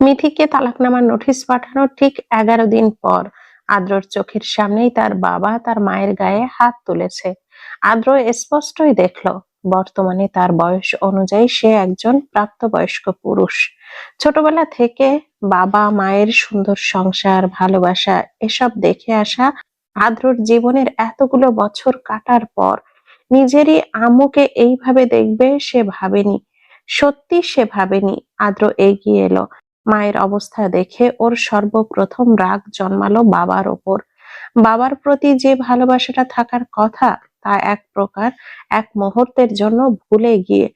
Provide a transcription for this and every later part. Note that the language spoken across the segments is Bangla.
মিথিকে তালাকনামার নোটিশ পাঠানোর ঠিক 11 দিন পর আদ্রর চোখের সামনেই তার বাবা তার মায়ের গায়ে হাত তুলেছে। আদ্র স্পষ্টই দেখল বর্তমানে তার বয়স অনুযায়ী সে একজন প্রাপ্তবয়স্ক পুরুষ। ছোটবেলা থেকে বাবা মায়ের সুন্দর সংসার, ভালোবাসা এসব দেখে আসা আদ্রর জীবনের এতগুলো বছর কাটার পর নিজেরই আম্মুকে এইভাবে দেখবে সে ভাবেনি। সত্যি সে ভাবেনি। আদ্র এগিয়ে এলো। মায়ের অবস্থা দেখে ওর সর্বপ্রথম রাগ জন্মালো বাবার ওপর। বাবার প্রতি যে ভালোবাসাটা থাকার কথা তা এক প্রকার এক মুহূর্তের জন্য ভুলে গিয়ে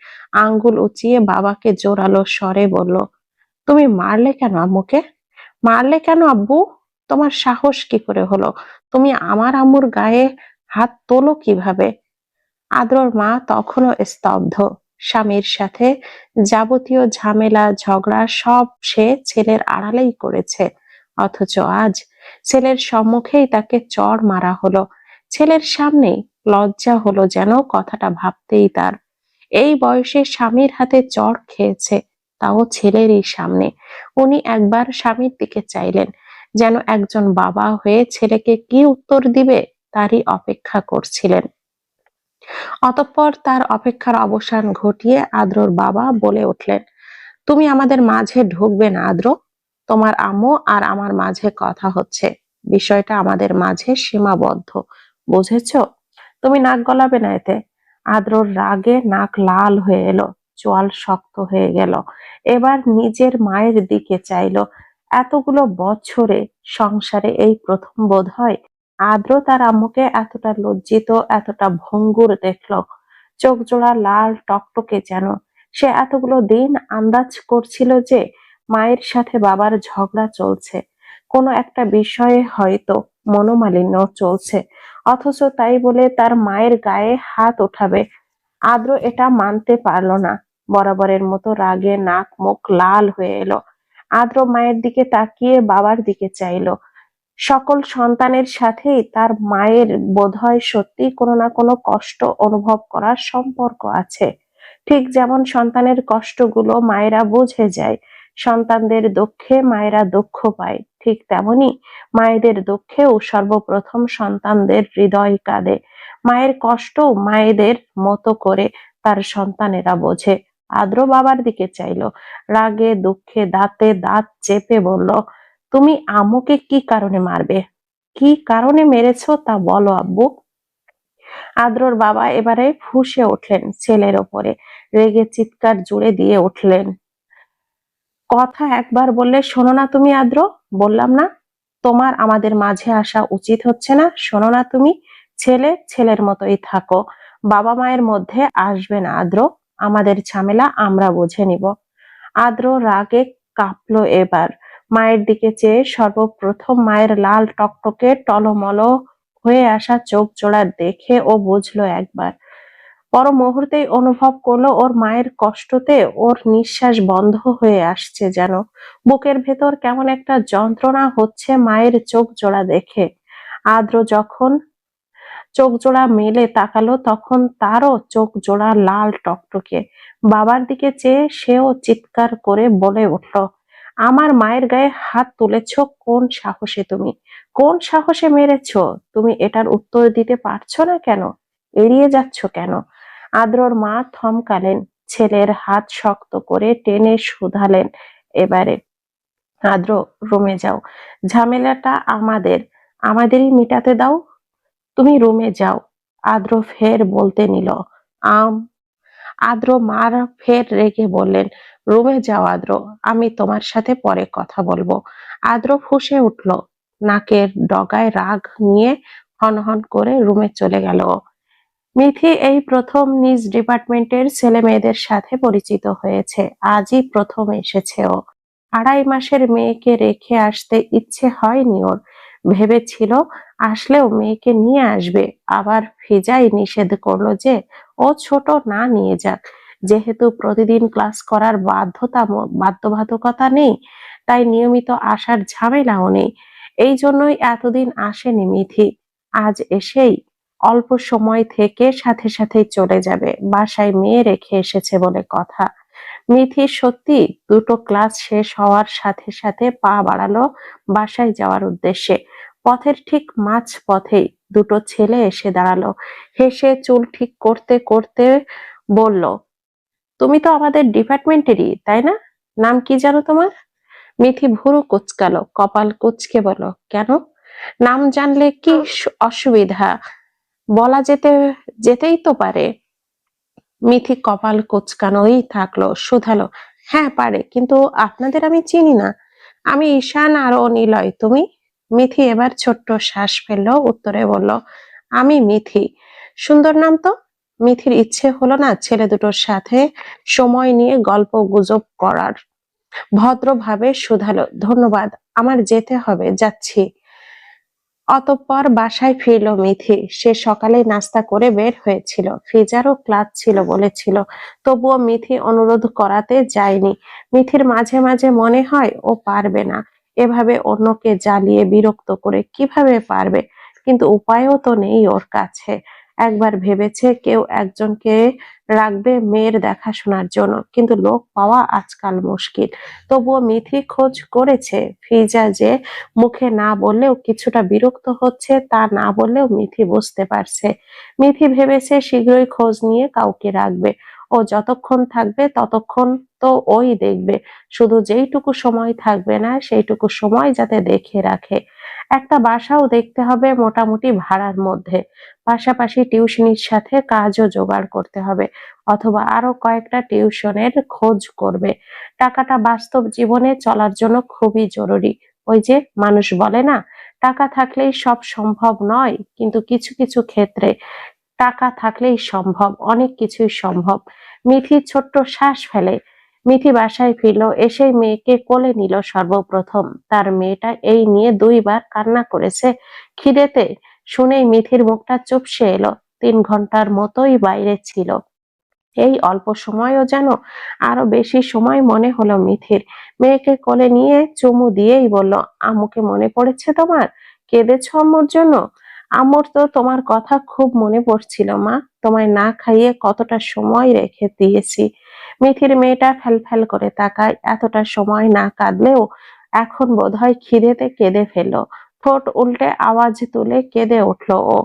আঙ্গুল উঁচিয়ে বাবাকে জোরালো স্বরে বলল, তুমি মারলে কেন আম্মুকে? মারলে কেন আব্বু? তোমার সাহস কি করে হলো? তুমি আমার আম্মুর গায়ে হাত তোলো কিভাবে? আদ্রর মা তখনও স্তব্ধ। স্বামীর সাথে যাবতীয় ঝামেলা ঝগড়া সব সে ছেলের আড়ালেই করেছে, অথচ আজ ছেলের সম্মুখেই তাকে চড় মারা হলো। ছেলের সামনেই। লজ্জা হলো যেন কথাটা ভাবতেই তার। এই বয়সে স্বামীর হাতে চড় খেয়েছে, তাও ছেলেরই সামনে। উনি একবার স্বামীর দিকে চাইলেন, যেন একজন বাবা হয়ে ছেলেকে কি উত্তর দিবে তারই অপেক্ষা করছিলেন। অতঃপর তার অপেক্ষার অবসান ঘটিয়ে আদ্রর বাবা বলে উঠলেন, তুমি আমাদের মাঝে ঢুকবে না আদ্র। তোমার আম্মু আর আমার মাঝে কথা হচ্ছে। বিষয়টা আমাদের মাঝে সীমাবদ্ধ, বুঝেছো? তুমি নাক গলাবে না এতে। আদ্রর রাগে নাক লাল হয়ে এলো, চোয়াল শক্ত হয়ে গেল। এবার নিজের মায়ের দিকে চাইলো। এতগুলো বছরে সংসারে এই প্রথম বোধ হয় আদ্র তার আম্মুকে এতটা লজ্জিত, এতটা ভঙ্গুর দেখলো। চোখ জোড়া লাল টকটকে যেন। সে এতগুলো দিন আন্দাজ করছিল যে মায়ের সাথে বাবার ঝগড়া চলছে, কোনো একটা বিষয়ে হয়তো মনোমালিন্য চলছে, অথচ তাই বলে তার মায়ের গায়ে হাত ওঠাবে। আদ্র এটা মানতে পারল না। বরাবরের মতো রাগে নাক মুখ লাল হয়ে এলো। আদ্র মায়ের দিকে তাকিয়ে বাবার দিকে চাইলো। সকল সন্তানের সাথেই তার মায়ের বোধহয় সত্যি কোনো না কোনো কষ্ট অনুভব করার সম্পর্ক আছে। ঠিক যেমন সন্তানের কষ্টগুলো মায়েরা বুঝে যায়, সন্তানদের দুঃখে মায়েরা দুঃখ পায়, ঠিক তেমনি মায়েদের দুঃখেও সর্বপ্রথম সন্তানদের হৃদয় কাঁদে। মায়ের কষ্ট মায়েদের মতো করে তার সন্তানেরা বোঝে। আদ্র বাবার দিকে চাইলো, রাগে দুঃখে দাঁতে দাঁত চেপে বলল, তুমি আম্মুকে কি কারণে মারবে? কি কারণে মেরেছো তা বলো আব্বু। আদ্রর বাবা এবারে ফুঁসে উঠলেন ছেলের ওপরে। রেগে চিৎকার জুড়ে দিয়ে উঠলেন, কথা একবার বললে শোনো না তুমি আদ্র? বললাম না তোমার আমাদের মাঝে আসা উচিত হচ্ছে না? শোনো না তুমি? ছেলে ছেলের মতোই থাকো, বাবা মায়ের মধ্যে আসবে না আদ্র। আমাদের ঝামেলা আমরা বুঝে নিব। আদ্র রাগে কাঁপলো এবার। মায়ের দিকে চেয়ে সর্বপ্রথম মায়ের লাল টকটকে টলমল হয়ে আসা চোখ জোড়া দেখে ও বুঝলো একবার। পর মুহূর্তেই অনুভব করলো ওর মায়ের কষ্টতে ওর নিঃশ্বাস বন্ধ হয়ে আসছে যেন। বুকের ভেতর কেমন একটা যন্ত্রণা হচ্ছে মায়ের চোখ জোড়া দেখে। আদ্র যখন চোখ জোড়া মেলে তাকালো তখন তারও চোখ জোড়া লাল টকটকে। বাবার দিকে চেয়ে সেও চিৎকার করে বলে উঠল, আমার মায়ের গায়ে হাত তুলেছ কোন সাহসে তুমি? কোন সাহসে মেরেছ? তুমি এটার উত্তর দিতে পারছো না কেন? এড়িয়ে যাচ্ছ কেন? আদ্রর মা থমকালেন, ছেলের হাত শক্ত করে টেনে শুধালেন এবারে, আদ্র রুমে যাও, ঝামেলাটা আমাদেরই মিটাতে দাও। তুমি রুমে যাও। আদ্র ফের বলতে নিল, আম আদ্র মার ফের রেগে বললেন, রুমে যাও আদ্র, আমি তোমার সাথে পরে কথা বলবো। আদ্র ফুঁসে উঠল, নাকের ডগায় রাগ নিয়ে হনহন করে রুমে চলে গেল। মিথি এই প্রথম নিজ ডিপার্টমেন্টের ছেলে মেয়েদের সাথে পরিচিত হয়েছে। আজই প্রথম এসেছে ও। 2.5 মাসের মেয়েকে রেখে আসতে ইচ্ছে হয়নি ওর। ভেবেছিল আসলেও মেয়েকে নিয়ে আসবে, আবার ফিজাই নিষেধ করলো যে ও ছোট, না নিয়ে যাক। যেহেতু প্রতিদিন ক্লাস করার বাধ্যবাধকতা নেই, তাই নিয়মিত আসার ঝামেলাও নেই। এই জন্যই এতদিন আসেনি মিথি। আজ এসেই অল্প সময় থেকে সাথে সাথেই চলে যাবে। বাসায় মেয়ে রেখে এসেছে বলে কথা। মিথি সত্যি দুটো ক্লাস শেষ হওয়ার সাথে সাথে পা বাড়ালো বাসায় যাওয়ার উদ্দেশ্যে। পথের ঠিক মাঝ পথেই দুটো ছেলে এসে দাঁড়ালো। হেসে চুল ঠিক করতে করতে বলল, তুমি তো আমাদের ডিপার্টমেন্টেরই, তাই না? নাম কি জানো তোমার? মিথি ভুরু কুঁচকালো, কপাল কুঁচকে বলল, কেন? নাম জানলে কি অসুবিধা? বলা যেতেই তো পারে। মিথি কপাল কুঁচকানোই থাকলো, শুধালো, হ্যাঁ পারে, কিন্তু আপনাদের আমি চিনি না। আমি ঈশান আর ও নিলয়, তুমি? মিথি এবার ছোট্ট শ্বাস ফেললো, উত্তরে বলল, আমি মিথি। সুন্দর নাম তো। মিথির ইচ্ছে হলো না ছেলে দুটোর সাথে সময় নিয়ে গল্প গুজব করার। ভদ্রভাবে শুধালো, ধন্যবাদ, আমার যেতে হবে, যাচ্ছি। অতঃপর বাসায় ফিরল মিথি। সে সকালে নাস্তা করে বের হয়েছিল, ফিজারও ক্লাস ছিল বলেছিল, তবুও মিথি অনুরোধ করাতে যায়নি। মিথির মাঝে মাঝে মনে হয় ও পারবে না, এভাবে অন্যকে জ্বালিয়ে বিরক্ত করে কিভাবে পারবে, কিন্তু উপায়ও তো নেই ওর কাছে। একবার ভেবেছে কেউ একজনকে রাখবে মেয়ের দেখাশোনার জন্য, কিন্তু লোক পাওয়া আজকাল মুশকিল। তবুও মিথি খোঁজ করেছে। ফিজা যে মুখে না বললেও কিছুটা বিরক্ত হচ্ছে, তা না বললেও মিথি বুঝতে পারছে। মিথি ভেবেছে শীঘ্রই খোঁজ নিয়ে কাউকে রাখবে। ও যতক্ষণ থাকবে ততক্ষণ তো ওই দেখবে, শুধু যেইটুকু সময় থাকবে না সেইটুকু সময় যাতে দেখে রাখে। একটা বাসাও দেখতে হবে মোটামুটি ভাড়ার মধ্যে, পাশাপাশি টিউশনির সাথে কাজও জোগাড় করতে হবে, অথবা আরো কয়েকটা টিউশনের খোঁজ করবে। টাকাটা বাস্তব জীবনে চলার জন্য খুবই জরুরি। ওই যে মানুষ বলে না, টাকা থাকলেই সব সম্ভব নয়, কিন্তু কিছু কিছু ক্ষেত্রে টাকা থাকলেই সম্ভব, অনেক কিছুই সম্ভব। মিথি ছোট্ট শ্বাস ফেলে। মিথি বাসায় ফিরল, এসেই মেয়েকে কোলে নিল সর্বপ্রথম। তার মেয়েটা এই নিয়ে 2 বার কান্না করেছে খিদেতে। শুনেই মিথির মুখটা চুপসে এলো। 3 ঘন্টার মতোই বাইরে ছিল। এই অল্প সময়ও যেন আরো বেশি সময় মনে হলো মিথির। মেয়েকে কোলে নিয়ে চুমু দিয়েই বলল, আম্মুকে মনে পড়েছে তোমার? কেঁদেছো আম্মুর জন্য? আম্মুর তো তোমার কথা খুব মনে পড়ছিল মা, তোমায় না খাইয়ে কতটা সময় রেখে দিয়েছি। মিথির মেয়েটা ফ্যাল করে তাকায়। এতটা সময় না কাঁদলেও এখন বোধহয় খিদেতে কেঁদে ফেললো। ঠোঁট উল্টে আওয়াজ তুলে কেঁদে উঠল ও।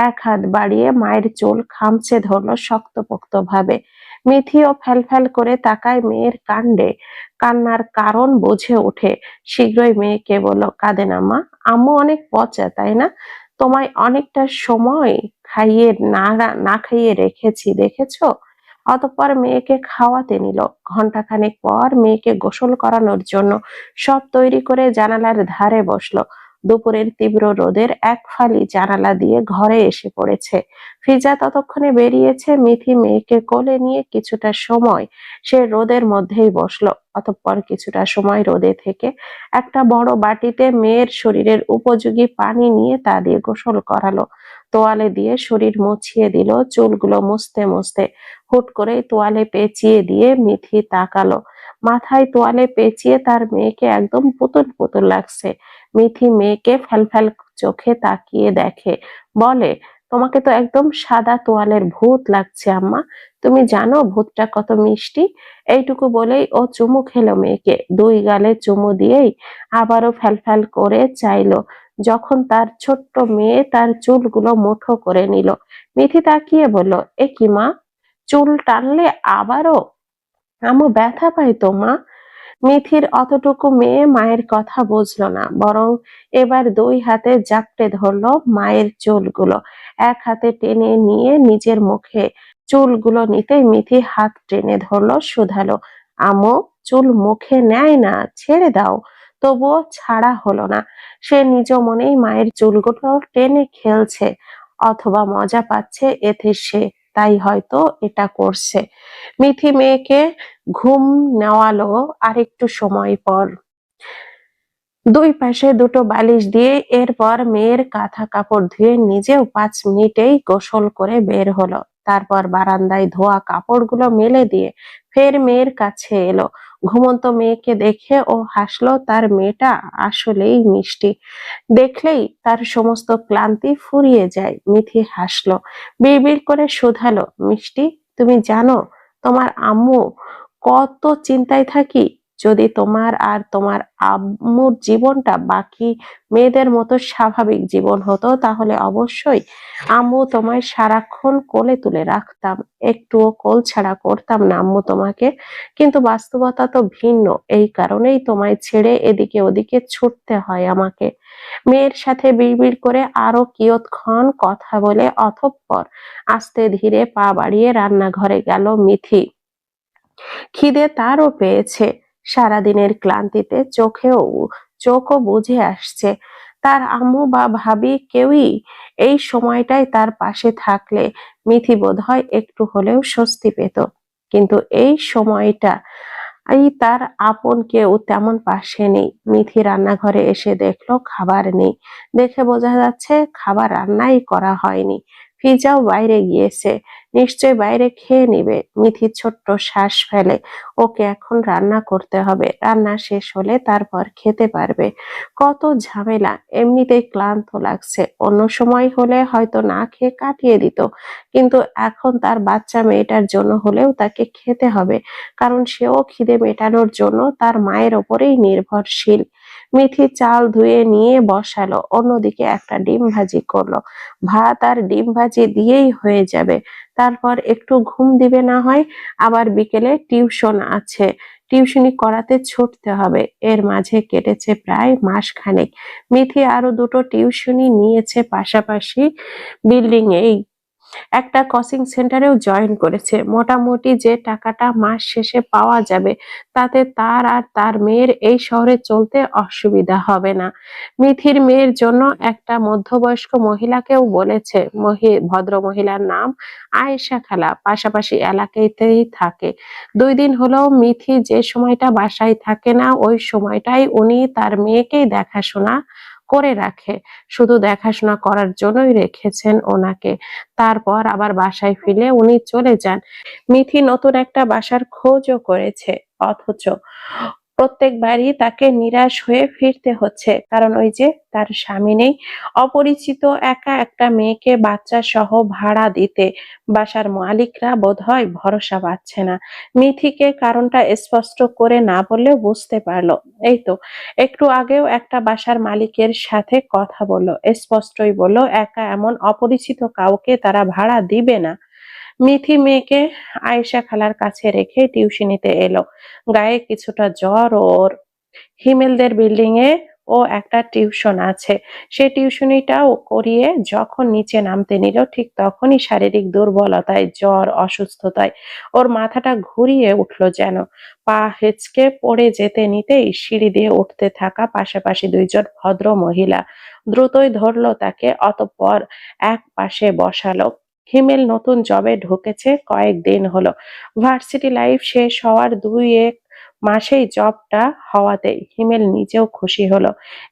এক হাত বাড়িয়ে মায়ের চুল খামচে ধরল শক্তপোক্ত ভাবে। মিথিও ফ্যাল করে তাকায় মেয়ের কাণ্ডে। কান্নার কারণ বুঝে ওঠে। শীঘ্রই মেয়েকে বলল, কাঁদে না মা, আম্মু অনেক পচা, তাই না? তোমায় অনেকটা সময় খাইয়ে না খাইয়ে রেখেছি, দেখেছো? অতঃপর মেয়েকে খাওয়াতে নিল। ঘন্টাখানেক পর মেয়েকে গোসল করানোর জন্য সব তৈরি করে জানালার ধারে বসলো। দুপুরের তীব্র রোদের এক ফালি জানালা দিয়ে ঘরে এসে পড়েছে। ফিজা ততক্ষণে বেরিয়েছে। মিথি মেয়েকে কোলে নিয়ে কিছুটা সময় সে রোদের মধ্যেই বসলো। অতঃপর কিছুটা সময় রোদে থেকে একটা বড় বাটিতে মেয়ের শরীরের উপযোগী পানি নিয়ে তা দিয়ে গোসল করালো। তোয়ালে দিয়ে শরীর মুছিয়ে দিল, চুলগুলো মুছতে মুছতে। হুট করে তোয়ালে পেঁচিয়ে দিয়ে মিথি তাকালো। মাথায় তোয়ালে পেঁচিয়ে তার মেয়েকে একদম পুতুল পুতুল লাগছে। মিথি মেয়েকে ফ্যাল চোখে তাকিয়ে দেখে, বলে, তোমাকে তো একদম সাদা তোয়ালের ভূত লাগছে আম্মা। তুমি জানো ভূতটা কত মিষ্টি? এইটুকু বলেই ও চুমু খেলো মেয়েকে। 2 গালে চুমু দিয়েই আবারও ফ্যাল করে চাইলো, যখন তার ছোট্ট মেয়ে তার চুলগুলো মুঠো করে নিল। মিথি তাকিয়ে বলল, এ কি মা, চুল টানলে আবারও? আম্মু ব্যথা পাই তো মা। মিথির অতটুকু মেয়ে মায়ের কথা বুঝলো না, বরং এবার 2 হাতে জাপটে ধরলো মায়ের চুলগুলো। এক হাতে টেনে নিয়ে নিজের মুখে চুলগুলো নিতেই মিথি হাত টেনে ধরলো, শুধালো, আম্মু, চুল মুখে নেয় না, ছেড়ে দাও। তবুও ছাড়া হলো না। সে নিজ মনেই মায়ের চুলগুলো টেনে খেলছে, অথবা মজা পাচ্ছে এতে সে, তাই হয়তো এটা করছে। মিথি মেয়েকে ঘুম নেওয়ালো আরেকটু সময় পর। 2 পাশে দুটো বালিশ দিয়ে এরপর মেয়ের কাঁথা কাপড় ধুয়ে নিজেও 5 মিনিটেই গোসল করে বের হলো। তারপর বারান্দায় ধোয়া কাপড়গুলো মেলে দিয়ে ফের মেয়ের কাছে এলো। ঘুমন্ত মেয়েকে দেখে ও হাসলো। তার মেয়েটা আসলেই মিষ্টি। দেখলেই তার সমস্ত ক্লান্তি ফুরিয়ে যায়। মিথি হাসলো, বিড়বিড় করে শুধালো, মিষ্টি, তুমি জানো তোমার আম্মু কত চিন্তায় থাকি। যদি তোমার আর তোমার আম্মুর জীবনটা বাকি মেয়েদের মতো স্বাভাবিক জীবন হতো, তাহলে অবশ্যই আম্মু তোমায় সারাক্ষণ কোলে তুলে রাখতাম, একটুও কোল ছাড়া করতাম না আম্মু তোমাকে। কিন্তু বাস্তবতা তো ভিন্ন, এই কারণেই তোমায় ছেড়ে এদিকে ওদিকে ছুটতে হয় আমাকে। মেয়ের সাথে বিড়বিড় করে আরো কিয়ৎক্ষণ কথা বলে অতঃপর আস্তে ধীরে পা বাড়িয়ে রান্নাঘরে গেল মিথি। খিদে তারও পেয়েছে, সারাদিনের ক্লান্তিতে চোখও বুজে আসছে। তার আম্মু বা ভাবি কেউই এই সময়টায় তার পাশে থাকলে মিথি বোধহয় একটু হলেও স্বস্তি পেত। কিন্তু এই সময়টা তার আপন কেউ তেমন পাশে নেই। মিথি রান্নাঘরে এসে দেখলো খাবার নেই। দেখে বোঝা যাচ্ছে খাবার রান্নাই করা হয়নি, ফিজাও বাইরে গিয়েছে, নিশ্চয় বাইরে খেয়ে নিবে। মিথি ছোট্ট শ্বাস ফেলে, ওকে এখন রান্না করতে হবে, রান্না শেষ হলে তারপর খেতে পারবে। কত ঝামেলা, এমনিতেই ক্লান্ত লাগছে, অন্য সময় হলে হয়তো না খেয়ে কাটিয়ে দিত, কিন্তু এখন তার বাচ্চা মেয়েটার জন্য হলেও তাকে খেতে হবে, কারণ সেও খিদে মেটানোর জন্য তার মায়ের ওপরেই নির্ভরশীল। মিথি চাল ধুয়ে নিয়ে বসালো, অন্যদিকে একটা ডিম ভাজি করলো। ভাত আর ডিম ভাজি দিয়েই হয়ে যাবে, তারপর একটু ঘুম দিবে না হয়, আবার বিকেলে টিউশন আছে, টিউশনি করাতে ছুটতে হবে। এর মাঝে কেটেছে প্রায় মাসখানেক। মিথি আরো দুটো টিউশনি নিয়েছে পাশাপাশি বিল্ডিং এই একটা কোচিং সেন্টারেও জয়েন করেছে। মোটামুটি যে টাকাটা মাস শেষে পাওয়া যাবে, তাতে তার আর তার মেয়ের এই শহরে চলতে অসুবিধা হবে না। মিথির মেয়ের জন্য একটা মধ্যবয়স্ক মহিলাকেও বলেছে, ভদ্র মহিলার নাম আয়েশা খালা, পাশাপাশি এলাকাতেই থাকে। 2 দিন হলো মিথি যে সময়টা বাসায় থাকে না, ওই সময়টাই উনি তার মেয়েকেই দেখাশোনা করে রাখে। শুধু দেখাশোনা করার জন্যই রেখেছেন ওনাকে, তারপর আবার বাসায় ফিরে উনি চলে যান। মিথি নতুন একটা বাসার খোঁজও করেছে, অথচ প্রত্যেকবারই তাকে নিরাশ হয়ে ফিরতে হচ্ছে, কারণ ওই যে তার স্বামী নেই। অপরিচিত একা একটা মেয়েকে বাচ্চা সহ ভাড়া দিতে বাসার মালিকরা বোধহয় ভরসা পাচ্ছে না। মিথিকে কারণটা স্পষ্ট করে না বললেও বুঝতে পারলো। এই তো একটু আগেও একটা বাসার মালিকের সাথে কথা বললো, স্পষ্টই বললো একা এমন অপরিচিত কাউকে তারা ভাড়া দিবে না। মিথি মেয়েকে আয়েশা খালার কাছে রেখে টিউশনিতে এলো। গায়ে কিছুটা জ্বর ওর। হিমেলদের বিল্ডিং এ ও একটা টিউশন আছে, সে টিউশনিটাও করিয়ে যখন নিচে নামতে নিল, ঠিক তখনই শারীরিক দুর্বলতায়, জ্বর, অসুস্থতায় ওর মাথাটা ঘুরিয়ে উঠল যেন। পা হেঁচকে পড়ে যেতে নিতেই সিঁড়ি দিয়ে উঠতে থাকা পাশাপাশি 2জন ভদ্র মহিলা দ্রুতই ধরলো তাকে, অতঃপর এক পাশে বসালো। হিমেল নতুন জবে ঢুকেছে, কয়েকদিন হলো। ভার্সিটি লাইফ শেষ হওয়ার 2-1 মাসেই জবটা হওয়াতে হিমেল নিজেও খুশি হলো।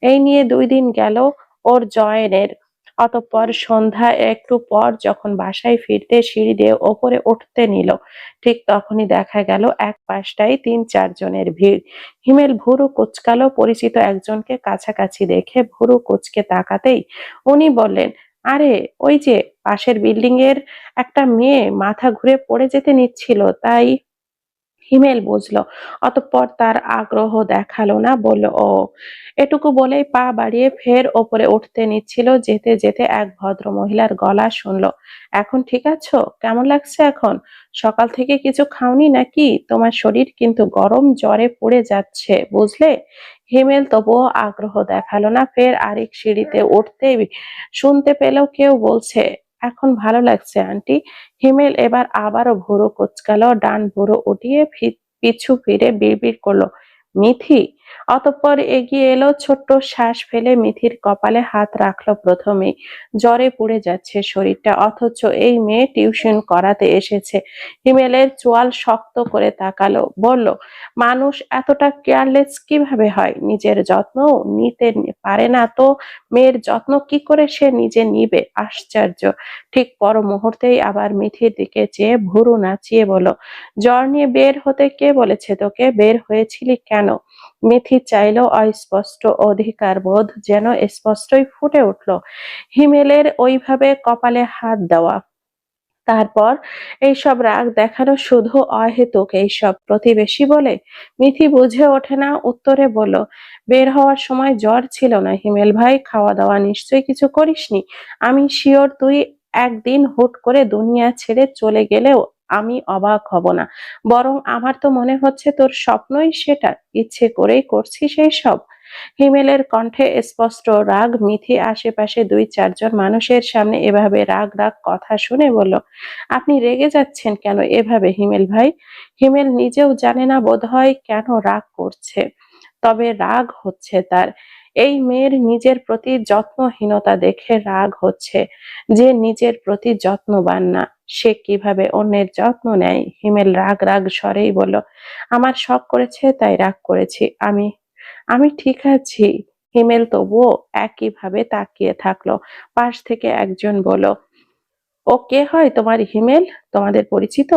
এই নিয়ে 2 দিন গেল ওর জয়েনের। অতঃপর সন্ধ্যা একটু পর যখন বাসায় ফিরতে সিঁড়ি দিয়ে ওপরে উঠতে নিল, ঠিক তখনই দেখা গেল এক পাশটায় 3-4 জনের ভিড়। হিমেল ভুরু কুচকালো, পরিচিত একজনকে কাছাকাছি দেখে ভুরু কুচকে তাকাতেই উনি বললেন, আরে ওই যে পাশের বিল্ডিং এর একটা মেয়ে মাথা ঘুরে পড়ে যেতে নিচ্ছিল, তাই। হিমেল বুঝলো, অতঃপর তার আগ্রহ দেখালো না, বলল, ও। এটুকু বলেই পা বাড়িয়ে ফের ওপরে উঠতে নিচ্ছিল, যেতে যেতে এক ভদ্র মহিলার গলা শুনলো, এখন ঠিক আছো? কেমন লাগছে এখন? সকাল থেকে কিছু খাওনি নাকি? তোমার শরীর কিন্তু গরম জ্বরে পড়ে যাচ্ছে, বুঝলে? হিমেল তবুও আগ্রহ দেখালো না। ফের আরেক সিঁড়িতে উঠতেই শুনতে পেল কেউ বলছে, এখন ভালো লাগছে আন্টি। হিমেল এবার আবারও ভুরু কুঁচকালো, ডান ভুরু উঠিয়ে পিছু ফিরে বিড়বিড় করলো, মিথি। অতঃপর এগিয়ে এলো, ছোট্ট শ্বাস ফেলে মিথির কপালে হাত রাখলো। প্রথমেই জ্বরে পুড়ে যাচ্ছে শরীরটা, অথচ এই মেয়ে টিউশন করাতে এসেছে। হিমেলের চোয়াল শক্ত করে তাকালো, বলল, মানুষ এতটা কেয়ারলেস কিভাবে হয়? নিজের যত্ন নিতে পারে না তো মেয়ের যত্ন কি করে সে নিজে নিবে? আশ্চর্য। ঠিক পর মুহূর্তেই আবার মিথির দিকে চেয়ে ভুরু নাচিয়ে বলল, জ্বর নিয়ে বের হতে কে বলেছে তোকে? বের হয়েছিলি কেন? মিথি চাইল, অস্পষ্ট অধিকার বোধ যেন স্পষ্টই ফুটে উঠল হিমেলের ওইভাবে কপালে হাত দেওয়া। তারপর এইসব রাগ দেখানো শুধু অহেতুক এইসব প্রতিবেশী বলে? মিথি বুঝে ওঠে না, উত্তরে বলল, বের হওয়ার সময় জ্বর ছিল না হিমেল ভাই, খাওয়া দাওয়া নিশ্চয়ই কিছু করিসনি। আমি শিওর তুই একদিন হুট করে দুনিয়া ছেড়ে চলে গেলেও আমি অবাক হব না। বরং আমার তো মনে হচ্ছে তোর স্বপ্নই সেটা, ইচ্ছে করেই করছিস এই সব। হিমেলের কণ্ঠে স্পষ্ট রাগ। মিথি আশেপাশে 2-4 জন মানুষের সামনে এভাবে রাগ রাগ কথা শুনে বলল, আপনি রেগে যাচ্ছেন কেন এভাবে হিমেল ভাই? হিমেল নিজেও জানে না বোধহয় কেন রাগ করছে, তবে রাগ হচ্ছে তার এই মেয়ের নিজের প্রতি যত্নহীনতা দেখে। রাগ হচ্ছে যে নিজের প্রতি যত্নবান না, সে কিভাবে অন্যের যত্ন নেয়। হিমেল রাগ রাগ স্বরেই বলল, আমার শখ করেছে তাই রাগ করেছি। আমি আমি ঠিক আছি। হিমেল তবুও একইভাবে তাকিয়ে থাকলো। পাশ থেকে একজন বলল, ও কে হয় তোমার হিমেল? তোমাদের পরিচিত?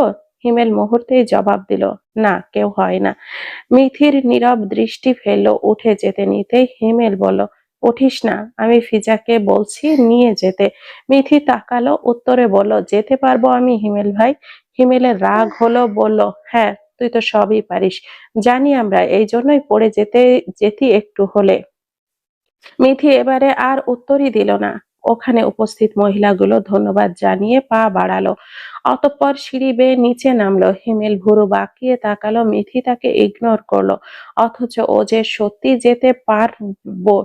হিমেল মুহূর্তেই জবাব দিল, না কেউ হয় না। মিথির নীরব দৃষ্টি ফেললো। উঠে যেতে নিতেই হিমেল বলল, উঠিস না, আমি ফিজাকে বলছি নিয়ে যেতে। মিথি তাকালো, উত্তরে বলল, যেতে পারবো আমি হিমেল ভাই। হিমেলের রাগ হলো, বলল, হ্যাঁ তুই তো সবই পারিস, জানি আমরা, এই জন্যই পড়ে যেতি একটু হলে। মিথি এবারে আর উত্তরই দিল না। ওখানে উপস্থিত মহিলাগুলো ধন্যবাদ জানিয়ে পা বাড়ালো, অতঃপর সিঁড়ি বেয়ে নিচে নামলো। হিমেল ভুরু বাঁকিয়ে তাকালো। মিথি তাকে ইগনোর করলো, অথচ ও যে সত্যি যেতে পারবো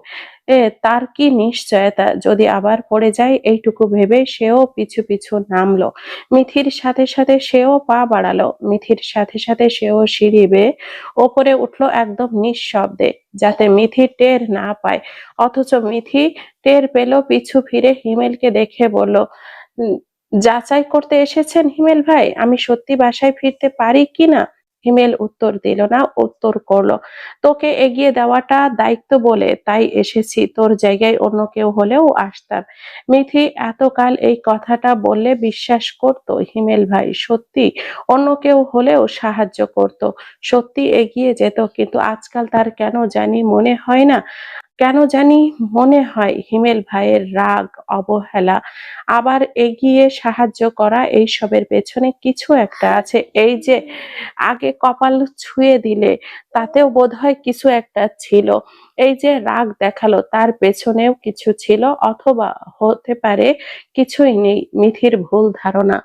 তার কি নিশ্চয়তা? যদি আবার পড়ে যায় এইটুকু ভেবে সেও পিছু পিছু নামলো। মিথির সাথে সাথে সেও পা বাড়ালো। মিথির সাথে সাথে সেও সিঁড়ি বেয়ে ওপরে উঠলো একদম নিঃশব্দে, যাতে মিথি টের না পায়। অথচ মিথি টের পেল। পিছু ফিরে হিমেলকে দেখে বলল, "উম, যাচাই করতে এসেছেন হিমেল ভাই আমি সত্যি বাসায় ফিরতে পারি কিনা?" হিমেল উত্তর দিল না, উত্তর করলো, তোকে এগিয়ে দেওয়াটা দায়িত্ব বলে তাই এসেছি, তোর জায়গায় অন্য কেউ হলেও আসতাম। মিথি এতকাল এই কথাটা বললে বিশ্বাস করত হিমেল ভাই, সত্যি অন্য কেউ হলেও সাহায্য করত, সত্যি এগিয়ে যেত। কিন্তু আজকাল তার কেন জানি মনে হয় হিমেল ভাইয়ের রাগ, অবহেলা, আবার এগিয়ে সাহায্য করা, এইসবের পেছনে কিছু একটা আছে। এই যে আগে কপাল ছুঁয়ে দিলে, তাতেও বোধহয় কিছু একটা ছিল। এই যে রাগ দেখালো, তার পেছনেও কিছু ছিল, অথবা হতে পারে কিছুই নেই। মিথির ভুল ধারণা।